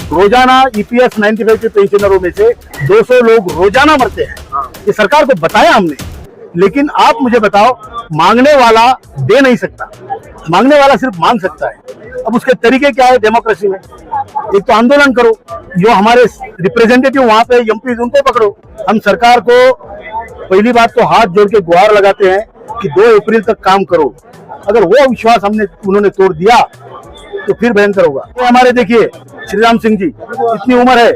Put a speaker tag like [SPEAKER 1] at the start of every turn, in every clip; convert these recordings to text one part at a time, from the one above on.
[SPEAKER 1] रोजाना ईपीएस 95 के पेंशनरों में से 200 लोग रोजाना मरते हैं। ये सरकार को बताया हमने, लेकिन आप मुझे बताओ, मांगने वाला दे नहीं सकता, मांगने वाला सिर्फ मांग सकता है। अब उसके तरीके क्या है डेमोक्रेसी में? एक तो आंदोलन करो, जो हमारे रिप्रेजेंटेटिव वहां पे एमपी उनको पकड़ो। हम सरकार को पहली बात तो हाथ जोड़ के गुहार लगाते हैं कि 2 अप्रैल तक काम करो। अगर वो विश्वास उन्होंने तोड़ दिया तो फिर भयंकर होगा। तो हमारे देखिए श्री राम सिंह जी, इतनी उम्र है,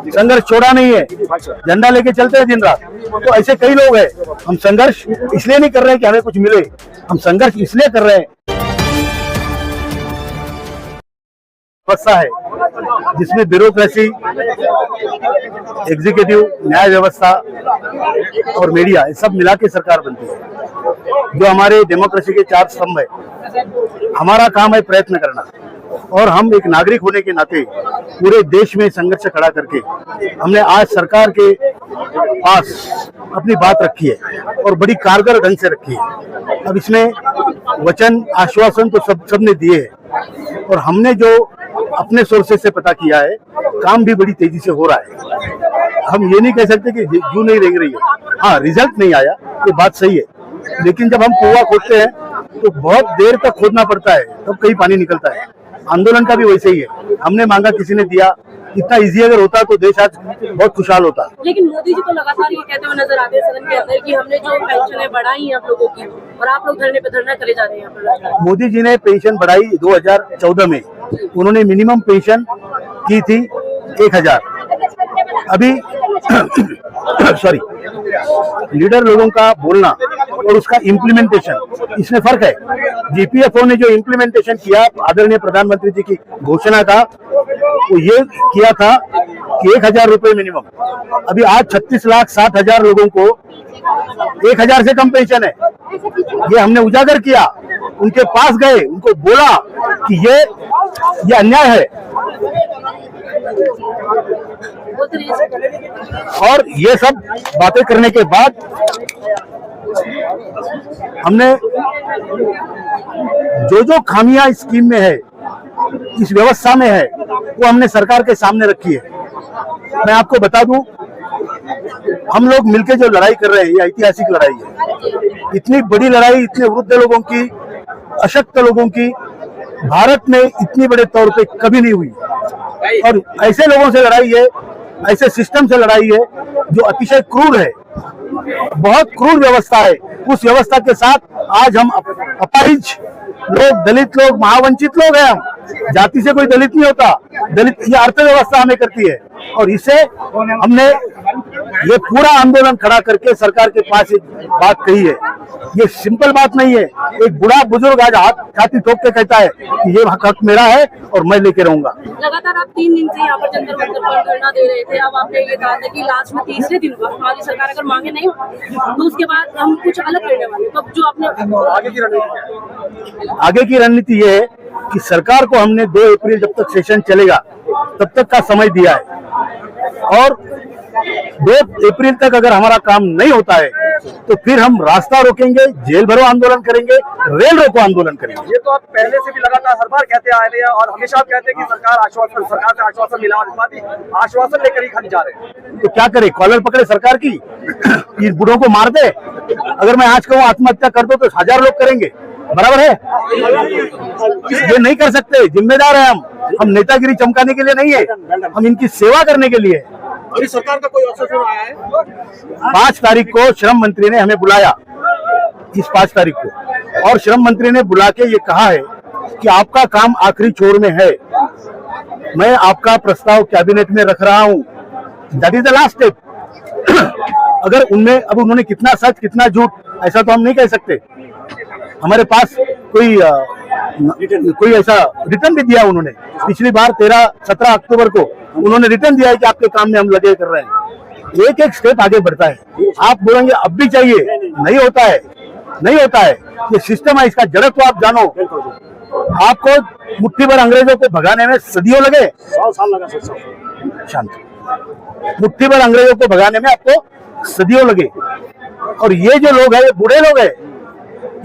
[SPEAKER 1] संघर्ष छोड़ा नहीं है, झंडा लेके चलते हैं दिन रात। तो ऐसे कई लोग हैं। हम संघर्ष इसलिए नहीं कर रहे कि हमें कुछ मिले, हम संघर्ष इसलिए कर रहे हैं व्यवस्था है जिसमें ब्यूरोक्रेसी, एग्जीक्यूटिव, न्याय व्यवस्था और मीडिया, ये सब मिला के सरकार बनती है। जो हमारे डेमोक्रेसी के 4 स्तंभ है, हमारा काम है प्रयत्न करना, और हम एक नागरिक होने के नाते पूरे देश में संघर्ष खड़ा करके हमने आज सरकार के पास अपनी बात रखी है और बड़ी कारगर ढंग से रखी है। अब इसमें वचन, आश्वासन तो सबने दिए हैं, और हमने जो अपने सोर्सेज से पता किया है, काम भी बड़ी तेजी से हो रहा है। हम ये नहीं कह सकते कि जू नहीं रेंग रही है। हाँ, रिजल्ट नहीं आया, ये बात सही है, लेकिन जब हम कुआं खोदते हैं तो बहुत देर तक खोदना पड़ता है, तब कहीं पानी निकलता है। आंदोलन का भी वैसे ही है, हमने मांगा, किसी ने दिया। इतना इजी अगर होता तो देश आज बहुत खुशहाल होता।
[SPEAKER 2] लेकिन मोदी जी तो लगातार ये कहते हुए नजर आते हैं सदन के अंदर कि हमने जो पेंशनें बढ़ाई हैं आप लोगों की, और आप लोग धरने पे धरना करे जा रहे हैं यहाँ पर। मोदी
[SPEAKER 1] जी ने पेंशन बढ़ाई 2014 में, उन्होंने मिनिमम पेंशन की थी 1000। अभी सॉरी, लीडर लोगों का बोलना और उसका इम्प्लीमेंटेशन, इसमें फर्क है। जीपीएफओ ने जो इम्प्लीमेंटेशन किया आदरणीय प्रधानमंत्री जी की घोषणा का, वो ये किया था कि 1000 रुपए मिनिमम। अभी आज 36,60,000 लोगों को 1000 से कम पेंशन है। ये हमने उजागर किया, उनके पास गए, उनको बोला कि ये अन्याय है, और ये सब बातें करने के बाद हमने जो खामियां इस स्कीम में है, इस व्यवस्था में है, वो हमने सरकार के सामने रखी है। मैं आपको बता दूं, हम लोग मिलकर जो लड़ाई कर रहे हैं, ये ऐतिहासिक लड़ाई है। इतनी बड़ी लड़ाई, इतने वृद्ध लोगों की, अशक्त लोगों की भारत में इतनी बड़े तौर पे कभी नहीं हुई, और ऐसे लोगों से लड़ाई है, ऐसे सिस्टम से लड़ाई है जो अतिशय क्रूर है, बहुत क्रूर व्यवस्था है। उस व्यवस्था के साथ आज हम अपाहिज लोग, दलित लोग, महावंचित लोग हैं। हम जाति से कोई दलित नहीं होता, दलित ये अर्थव्यवस्था हमें करती है, और इससे हमने ये पूरा आंदोलन खड़ा करके सरकार के पास एक बात कही है। ये सिंपल बात नहीं है। एक बूढ़ा बुजुर्ग आज हाथ छाती ठोक के कहता है कि ये हक मेरा है और मैं लेके रहूंगा।
[SPEAKER 2] लगातार आप 3 दिन से यहाँ पर जंतर मंतर पर धरना दे रहे थे। अब आपने ये कहा था कि लास्ट में 3रे दिन हमारी सरकार अगर मांगे नहीं तो उसके बाद हम कुछ अलग करने वाले। तो जो आपने
[SPEAKER 1] आगे की रणनीति ये है कि सरकार को हमने 2 अप्रैल जब तक सेशन चलेगा तब तक का समय दिया है, और 2 अप्रैल तक अगर हमारा काम नहीं होता है तो फिर हम रास्ता रोकेंगे, जेल भरो आंदोलन करेंगे, रेल रोको आंदोलन करेंगे।
[SPEAKER 3] ये तो आप पहले से भी लगातार हर बार कहते आ रहे हैं, और हमेशा आप कहते हैं कि सरकार से आश्वासन मिला, आश्वासन लेकर ही खाली जा रहे हैं।
[SPEAKER 1] तो क्या करे, कॉलर पकड़े सरकार की, इन बूढ़ों को मार दे। अगर मैं आज कहूँ आत्महत्या कर दो तो 1000 लोग करेंगे, बराबर है? ये नहीं कर सकते, जिम्मेदार है हम नेतागिरी चमकाने के लिए नहीं है, हम इनकी सेवा करने के लिए।
[SPEAKER 3] अभी सरकार का कोई ऑप्शन आया है?
[SPEAKER 1] 5 तारीख को श्रम मंत्री ने हमें बुलाया, इस 5 तारीख को, और श्रम मंत्री ने बुला के ये कहा है कि आपका काम आखिरी छोर में है, मैं आपका प्रस्ताव कैबिनेट में रख रहा हूं। That is the last step. अगर उनमें, अब उन्होंने कितना सच कितना झूठ ऐसा तो हम नहीं कह सकते। हमारे पास कोई ऐसा रिटर्न भी दिया उन्होंने, पिछली बार 17 अक्टूबर को उन्होंने रिटर्न दिया है कि आपके काम में हम लगे कर रहे हैं। एक स्टेप आगे बढ़ता है। आप बोलेंगे अब भी चाहिए, नहीं होता है, नहीं होता है। ये सिस्टम है, इसका जड़त्व आप जानो। आपको मुट्ठी भर अंग्रेजों को भगाने में सदियों लगे,
[SPEAKER 3] 100 साल लगा।
[SPEAKER 1] शांत, मुट्ठी भर अंग्रेजों को भगाने में आपको सदियों लगे। और ये जो लोग हैं, ये बूढ़े लोग हैं,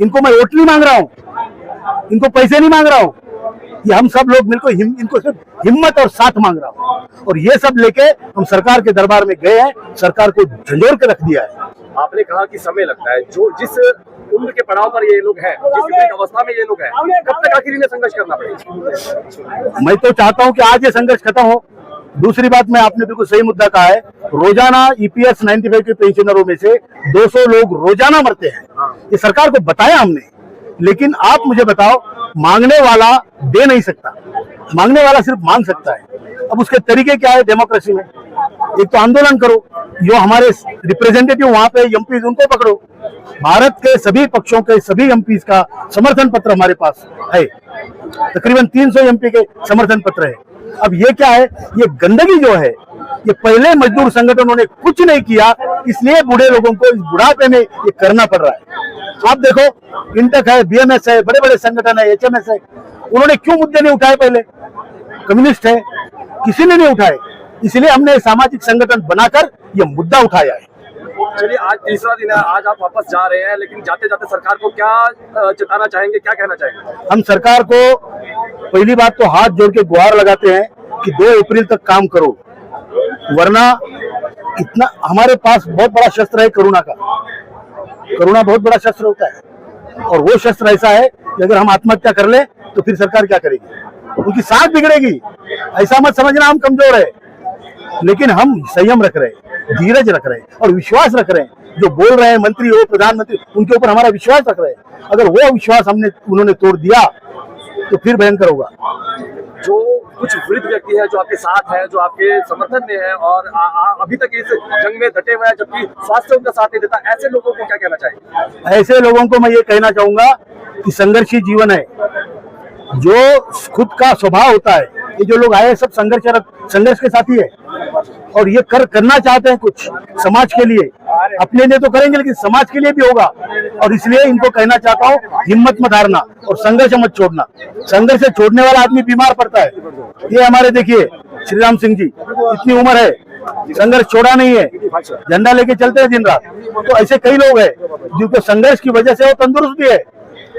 [SPEAKER 1] इनको मैं वोट नहीं मांग रहा हूँ, इनको पैसे नहीं मांग रहा हूँ। ये हम सब लोग मिलकर इनको सिर्फ हिम्मत और साथ मांग रहा हूँ। और ये सब लेके हम सरकार के दरबार में गए हैं, सरकार को झंझोर के रख दिया है।
[SPEAKER 3] आपने कहा कि समय लगता है, जो जिस उम्र के पड़ाव पर ये लोग हैं, जिस विपरीत अवस्था में ये लोग हैं, कब तक आखिर इन्हें संघर्ष करना पड़ेगा?
[SPEAKER 1] मैं तो चाहता हूं कि आज ये संघर्ष खत्म हो। दूसरी बात, मैं आपने बिल्कुल सही मुद्दा कहा है, रोजाना ईपीएस 95 के पेंशनरों में से 200 लोग रोजाना मरते हैं। ये सरकार को बताया हमने, लेकिन आप मुझे बताओ, मांगने वाला दे नहीं सकता, मांगने वाला सिर्फ मांग सकता है। अब उसके तरीके क्या है डेमोक्रेसी में? एक तो आंदोलन करो, जो हमारे रिप्रेजेंटेटिव वहां पे एमपीज उनको पकड़ो। भारत के सभी पक्षों के सभी एमपीज का समर्थन पत्र हमारे पास है, तकरीबन 300 एमपी के समर्थन पत्र है। अब ये क्या है, ये गंदगी जो है, ये पहले मजदूर संगठनों ने कुछ नहीं किया, इसलिए बूढ़े लोगों को इस बुढ़ापे में ये करना पड़ रहा है। आप देखो, इंटक है, बीएमएस है, बड़े बड़े संगठन है, एचएमएस है, उन्होंने क्यों मुद्दे नहीं उठाए? पहले कम्युनिस्ट है, किसी ने नहीं उठाए, इसलिए हमने सामाजिक संगठन बनाकर ये मुद्दा उठाया है।
[SPEAKER 3] चलिए, आज तीसरा दिन है, आज आप वापस जा रहे हैं, लेकिन जाते जाते सरकार को क्या जताना चाहेंगे, क्या कहना चाहेंगे?
[SPEAKER 1] हम सरकार को पहली बात तो हाथ जोड़ के गुहार लगाते हैं कि 2 अप्रैल तक काम करो, वरना इतना हमारे पास बहुत बड़ा शस्त्र है करुणा का। करुणा बहुत बड़ा शस्त्र होता है, और वो शस्त्र ऐसा है कि अगर हम आत्महत्या कर ले तो फिर सरकार क्या करेगी? उनकी साख बिगड़ेगी। ऐसा मत समझना हम कमजोर है, लेकिन हम संयम रख रहे हैं, धीरज रख रहे हैं और विश्वास रख रहे हैं। जो बोल रहे हैं मंत्री हो, प्रधानमंत्री, उनके ऊपर हमारा विश्वास रख रहे हैं। अगर वो विश्वास उन्होंने तोड़ दिया तो फिर भयंकर होगा।
[SPEAKER 3] जो कुछ वृद्ध व्यक्ति है, जो आपके साथ है, जो आपके समर्थन में है और अभी तक इस जंग में डटे हुए हैं, जबकि स्वास्थ्य उनका साथ नहीं देता, ऐसे लोगों को क्या कहना चाहिए?
[SPEAKER 1] ऐसे लोगों को मैं ये कहना चाहूंगा कि संघर्षी जीवन है, जो खुद का स्वभाव होता है। ये जो लोग आए सब संघर्ष के साथी है, और ये करना चाहते हैं कुछ समाज के लिए। अपने लिए तो करेंगे, लेकिन समाज के लिए भी होगा। और इसलिए इनको कहना चाहता हूँ, हिम्मत मत हारना और संघर्ष मत छोड़ना। संघर्ष से छोड़ने वाला आदमी बीमार पड़ता है। ये हमारे देखिए श्री राम सिंह जी, इतनी उम्र है, संघर्ष छोड़ा नहीं है, झंडा लेके चलते हैं दिन रात। तो ऐसे कई लोग हैं जिनको संघर्ष की वजह से वो तंदुरुस्त भी है।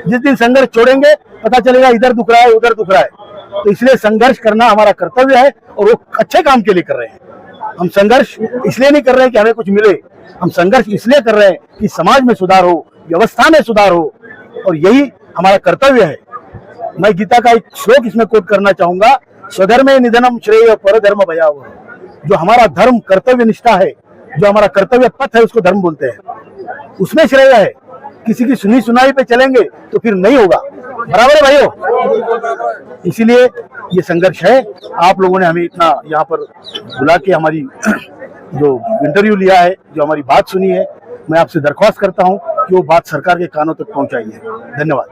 [SPEAKER 1] जिस दिन संघर्ष छोड़ेंगे पता चलेगा इधर दुख रहा है, उधर दुख रहा है। तो इसलिए संघर्ष करना हमारा कर्तव्य है, और वो अच्छे काम के लिए कर रहे हैं। हम संघर्ष इसलिए नहीं कर रहे हैं कि हमें कुछ मिले, हम संघर्ष इसलिए कर रहे हैं कि समाज में सुधार हो, व्यवस्था में सुधार हो, और यही हमारा कर्तव्य है। मैं गीता का एक श्लोक इसमें कोट करना चाहूंगा, स्वधर्मे निधनम श्रेय परधर्म भयावह। जो हमारा धर्म कर्तव्य निष्ठा है, जो हमारा कर्तव्य पथ है, उसको धर्म बोलते हैं, उसमें श्रेय है। किसी की सुनी सुनाई पे चलेंगे तो फिर नहीं होगा। बराबर है भाइयों? इसीलिए ये संघर्ष है। आप लोगों ने हमें इतना यहाँ पर बुला के हमारी जो इंटरव्यू लिया है, जो हमारी बात सुनी है, मैं आपसे दरख्वास्त करता हूँ कि वो बात सरकार के कानों तक पहुँचाइए। धन्यवाद।